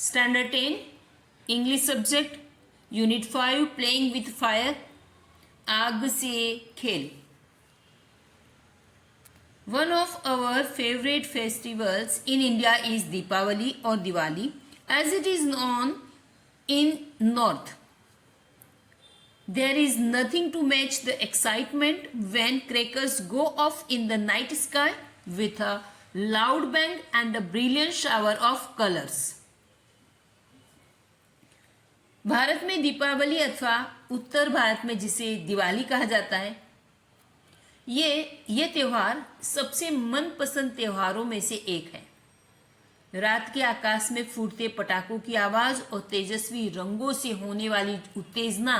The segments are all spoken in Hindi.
Standard 10 English subject Unit 5 Playing with Fire आग से खेल. One of our favorite festivals in India is Deepavali or Diwali as it is known in North. There is nothing to match the excitement when crackers go off in the night sky with a loud bang and a brilliant shower of colors. Bharat में दीपावली अथवा उत्तर भारत में जिसे दिवाली कहा जाता है, ये त्यौहार सबसे मनपसंद त्योहारों में से एक है. रात के आकाश में फूटते पटाखों की आवाज और तेजस्वी रंगों से होने वाली उत्तेजना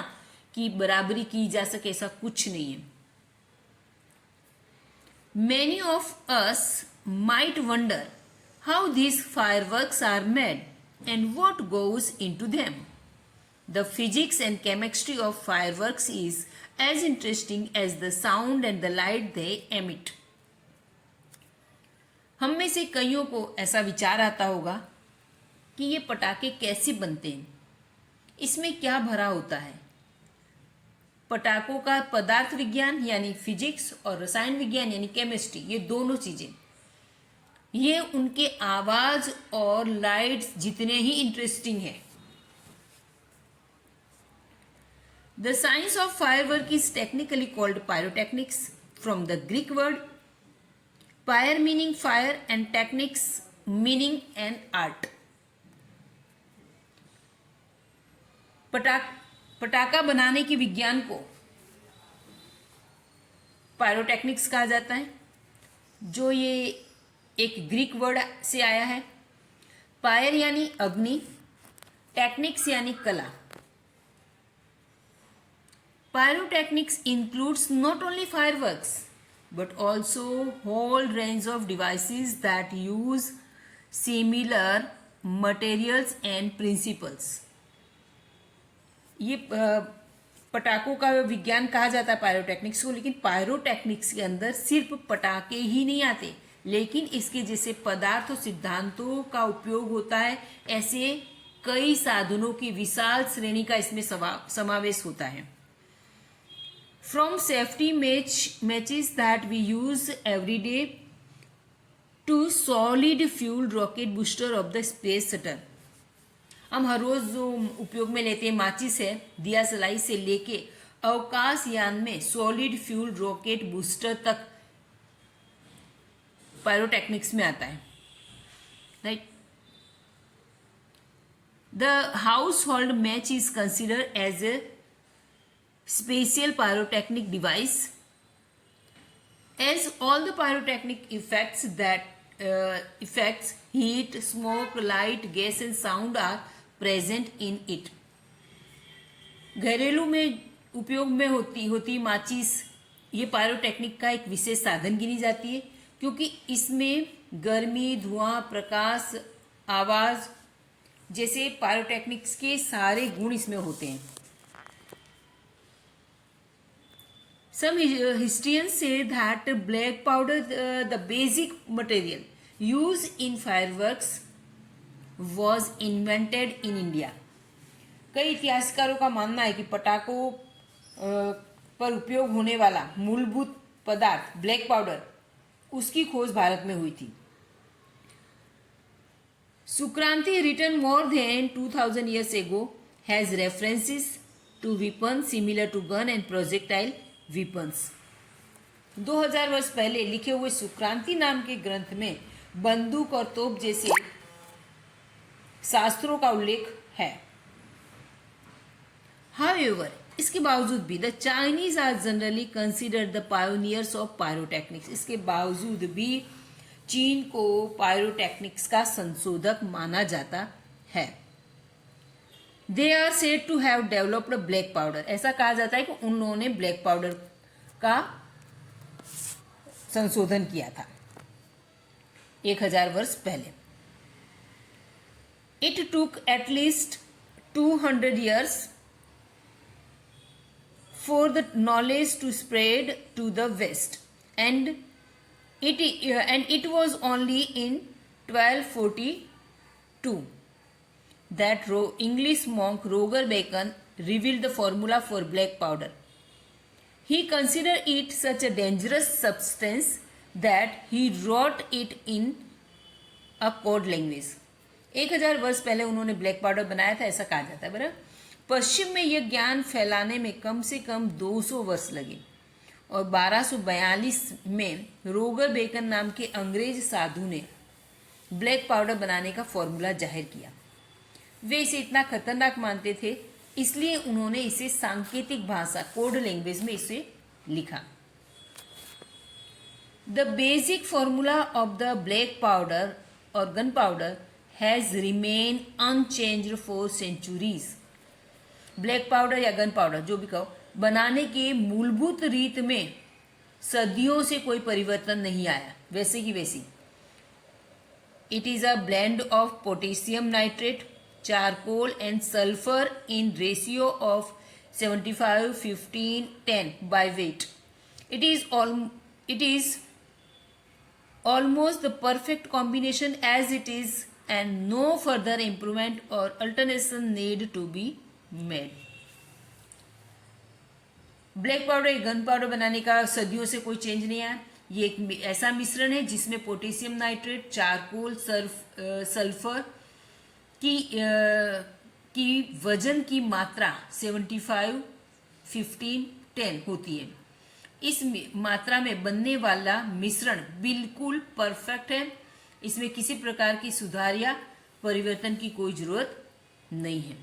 की बराबरी की जा सके ऐसा कुछ नहीं है. Many of us might wonder how these fireworks are made and what goes into them. The physics and chemistry of fireworks is as interesting as the sound and the light they emit. हम में से कईयों को ऐसा विचार आता होगा कि ये पटाखे कैसे बनते हैं, इसमें क्या भरा होता है. पटाखों का पदार्थ विज्ञान यानी फिजिक्स और रसायन विज्ञान यानी केमिस्ट्री, ये दोनों चीजें, ये उनके आवाज और लाइट्स जितने ही इंटरेस्टिंग है. The science of firework is technically called pyrotechnics from the Greek word pyre meaning fire and technics meaning an art. पटाखा बनाने के विज्ञान को पायरोटेक्निक्स कहा जाता है, जो ये एक ग्रीक वर्ड से आया है. पायर यानी अग्नि, टेक्निक्स यानी कला. Pyrotechnics includes not only fireworks but also whole range of devices that use similar materials and principles. ये पटाखों का विज्ञान कहा जाता है पायरोटेक्निक्स को, लेकिन पायरोटेक्निक्स के अंदर सिर्फ पटाखे ही नहीं आते, लेकिन इसके जैसे पदार्थ और सिद्धांतों का उपयोग होता है. ऐसे कई साधनों की विशाल श्रेणी का इसमें समावेश होता है. From safety matches that we use every day to solid fuel rocket booster of the space shuttle. हम हर रोज जो उपयोग में लेते हैं माचिस है, दिया सलाई से लेके अवकाश यान में सॉलिड फ्यूल रॉकेट बूस्टर तक पायरोटेक्निक्स में आता है. Right. The household match is considered as a special pyrotechnic device as all the pyrotechnic effects heat, smoke, light, gas and sound are present in it. घरेलू में उपयोग में होती माचिस ये पायरोटेक्निक का एक विशेष साधन गिनी जाती है, क्योंकि इसमें गर्मी, धुआं, प्रकाश, आवाज जैसे पायरोटेक्निक्स के सारे गुण इसमें होते हैं. Some historians say that black powder, the basic material used in fireworks, was invented in India. कई इतिहासकारों का मानना है कि पटाखों पर उपयोग होने वाला मूलभूत पदार्थ ब्लैक पाउडर, उसकी खोज भारत में हुई थी. Sukranti, written more than 2000 years ago, has references to weapons similar to gun and projectile weapons. 2000 वर्ष पहले लिखे हुए सुक्रांति नाम के ग्रंथ में बंदूक और तोप जैसे शास्त्रों का उल्लेख है. However, इसके बावजूद भी the Chinese are generally considered the pioneers of pyrotechnics. इसके बावजूद भी चीन को पायरोटेक्निक्स का संशोधक माना जाता है. They are said to have developed black powder. ऐसा कहा जाता है कि उन्होंने ब्लैक पाउडर का संशोधन किया था 1000 वर्ष पहले. It took at least 200 years for the knowledge to spread to the West, and it was only in 1242 that English monk Roger Bacon revealed the formula for black powder. He considered it such a dangerous substance that he wrote it in a code language. 1000 वर्ष पहले उन्होंने ब्लैक पाउडर बनाया था, ऐसा कहा जाता है। बराबर, पश्चिम में यह ज्ञान फैलाने में कम से कम 200 वर्ष लगे और 1242 में रोगर बेकन नाम के अंग्रेज साधु ने ब्लैक पाउडर बनाने का फॉर्मूला जाहिर किया। वे इसे इतना खतरनाक मानते थे, इसलिए उन्होंने इसे सांकेतिक भाषा कोड लैंग्वेज में इसे लिखा। The basic formula of the black powder और gun powder has remain unchanged for centuries. Black powder या गन पाउडर जो भी कहो, बनाने के मूलभूत रीत में सदियों से कोई परिवर्तन नहीं आया, वैसे की वैसी। It is a blend of potassium nitrate, charcoal and sulfur in ratio of 75, 15, 10 by weight. It is almost the perfect combination as it is, and no further improvement or alternation need to be made. Black powder या गन पाउडर बनाने का सदियों से कोई चेंज नहीं आया। ये एक ऐसा मिश्रण है जिसमें पोटेशियम नाइट्रेट, चारकोल, सल्फर की वजन की मात्रा 75, 15, 10 होती है। इस मात्रा में बनने वाला मिश्रण बिल्कुल परफेक्ट है। इसमें किसी प्रकार की सुधार या परिवर्तन की कोई जरूरत नहीं है।